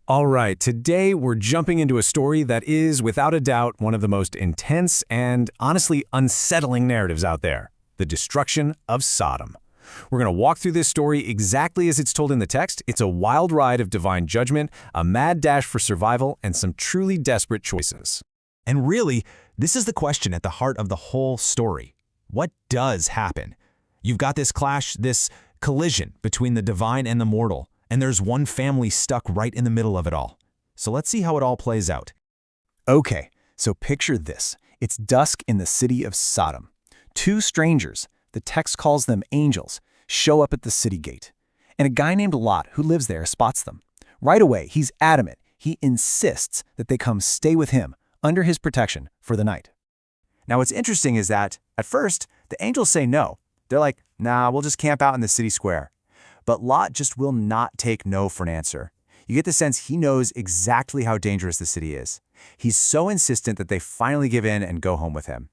All right, today we're jumping into a story that is, without a doubt, one of the most intense and honestly unsettling narratives out there: the destruction of Sodom. We're going to walk through this story exactly as it's told in the text. It's a wild ride of divine judgment, a mad dash for survival, and some truly desperate choices. And really, this is the question at the heart of the whole story. What does happen? You've got this clash, this collision between the divine and the mortal, and there's one family stuck right in the middle of it all. So let's see how it all plays out. Okay, so picture this. It's dusk in the city of Sodom. Two strangers, the text calls them angels, show up at the city gate. And a guy named Lot, who lives there, spots them. Right away, he's adamant. He insists that they come stay with him, under his protection, for the night. Now what's interesting is that, at first, the angels say no. They're like, nah, we'll just camp out in the city square. But Lot just will not take no for an answer. You get the sense he knows exactly how dangerous the city is. He's so insistent that they finally give in and go home with him.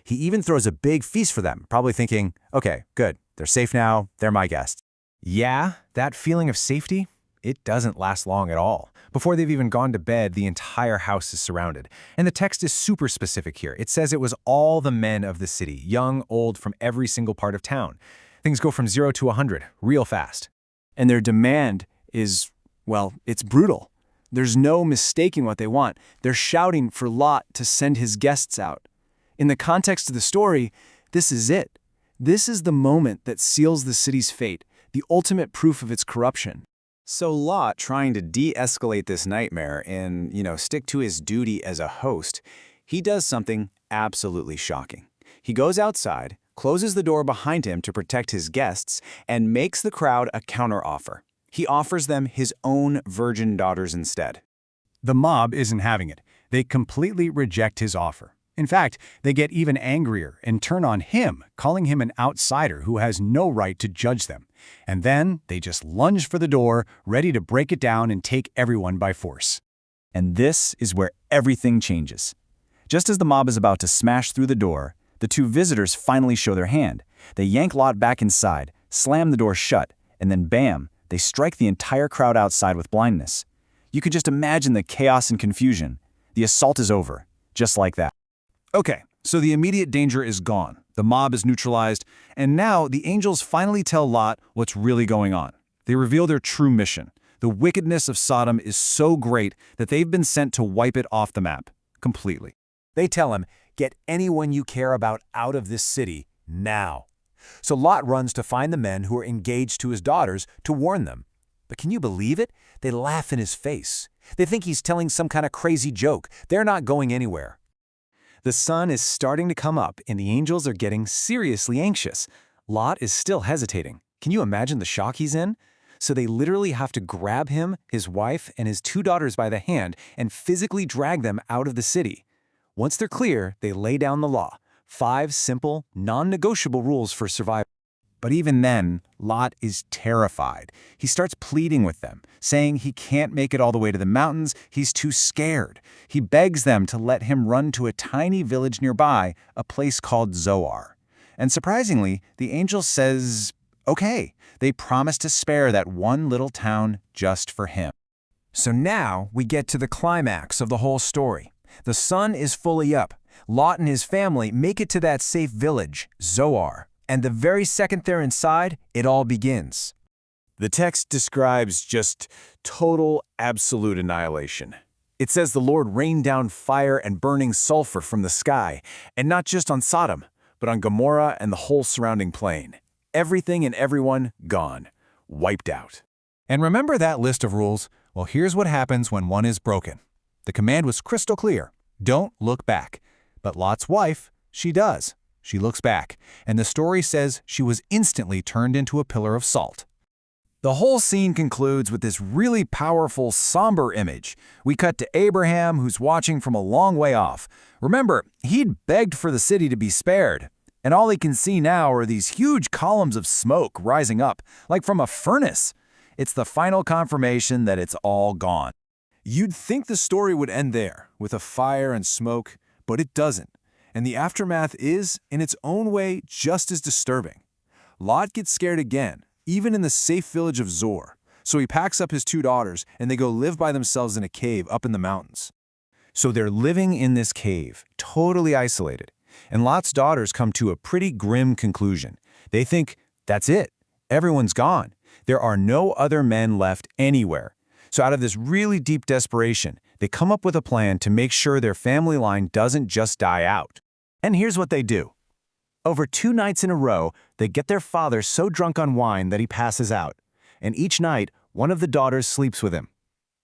He even throws a big feast for them, probably thinking, okay, good, they're safe now, they're my guests. Yeah, that feeling of safety, it doesn't last long at all. Before they've even gone to bed, the entire house is surrounded. And the text is super specific here. It says it was all the men of the city, young, old, from every single part of town. Things go from 0 to 100 real fast. And their demand is, well, it's brutal. There's no mistaking what they want. They're shouting for Lot to send his guests out. In the context of the story, this is it. This is the moment that seals the city's fate, the ultimate proof of its corruption. So Lot, trying to de-escalate this nightmare and, stick to his duty as a host, he does something absolutely shocking. He goes outside, closes the door behind him to protect his guests, and makes the crowd a counteroffer. He offers them his own virgin daughters instead. The mob isn't having it. They completely reject his offer. In fact, they get even angrier and turn on him, calling him an outsider who has no right to judge them. And then they just lunge for the door, ready to break it down and take everyone by force. And this is where everything changes. Just as the mob is about to smash through the door, the two visitors finally show their hand. They yank Lot back inside, slam the door shut, and then bam, they strike the entire crowd outside with blindness. You can just imagine the chaos and confusion. The assault is over, just like that. Okay, so the immediate danger is gone. The mob is neutralized, and now the angels finally tell Lot what's really going on. They reveal their true mission. The wickedness of Sodom is so great that they've been sent to wipe it off the map, completely. They tell him, get anyone you care about out of this city now. So Lot runs to find the men who are engaged to his daughters to warn them. But can you believe it? They laugh in his face. They think he's telling some kind of crazy joke. They're not going anywhere. The sun is starting to come up, and the angels are getting seriously anxious. Lot is still hesitating. Can you imagine the shock he's in? So they literally have to grab him, his wife, and his two daughters by the hand and physically drag them out of the city. Once they're clear, they lay down the law. 5 simple, non-negotiable rules for survival. But even then, Lot is terrified. He starts pleading with them, saying he can't make it all the way to the mountains, he's too scared. He begs them to let him run to a tiny village nearby, a place called Zoar. And surprisingly, the angel says, okay, they promise to spare that one little town just for him. So now we get to the climax of the whole story. The sun is fully up. Lot and his family make it to that safe village, Zoar. And the very second they're inside, it all begins. The text describes just total, absolute annihilation. It says the Lord rained down fire and burning sulfur from the sky, and not just on Sodom, but on Gomorrah and the whole surrounding plain. Everything and everyone gone, wiped out. And remember that list of rules? Well, here's what happens when one is broken. The command was crystal clear. Don't look back. But Lot's wife, she does. She looks back, and the story says she was instantly turned into a pillar of salt. The whole scene concludes with this really powerful, somber image. We cut to Abraham, who's watching from a long way off. Remember, he'd begged for the city to be spared, and all he can see now are these huge columns of smoke rising up, like from a furnace. It's the final confirmation that it's all gone. You'd think the story would end there, with a fire and smoke, but it doesn't. And the aftermath is, in its own way, just as disturbing. Lot gets scared again, even in the safe village of Zoar. So he packs up his 2 daughters, and they go live by themselves in a cave up in the mountains. So they're living in this cave, totally isolated. And Lot's daughters come to a pretty grim conclusion. They think, that's it. Everyone's gone. There are no other men left anywhere. So out of this really deep desperation, they come up with a plan to make sure their family line doesn't just die out. And here's what they do. Over 2 nights in a row, they get their father so drunk on wine that he passes out. And each night, one of the daughters sleeps with him.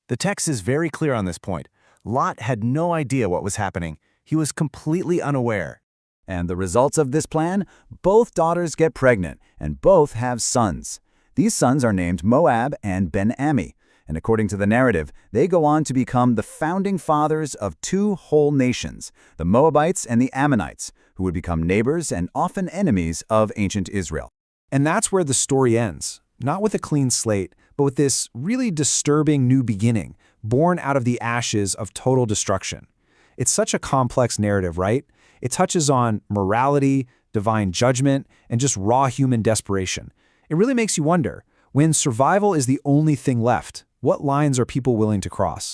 The text is very clear on this point. Lot had no idea what was happening. He was completely unaware. And the results of this plan? Both daughters get pregnant, and both have sons. These sons are named Moab and Ben-Ami, and according to the narrative, they go on to become the founding fathers of 2 whole nations, the Moabites and the Ammonites, who would become neighbors and often enemies of ancient Israel. And that's where the story ends, not with a clean slate, but with this really disturbing new beginning, born out of the ashes of total destruction. It's such a complex narrative, right? It touches on morality, divine judgment, and just raw human desperation. It really makes you wonder, when survival is the only thing left, what lines are people willing to cross?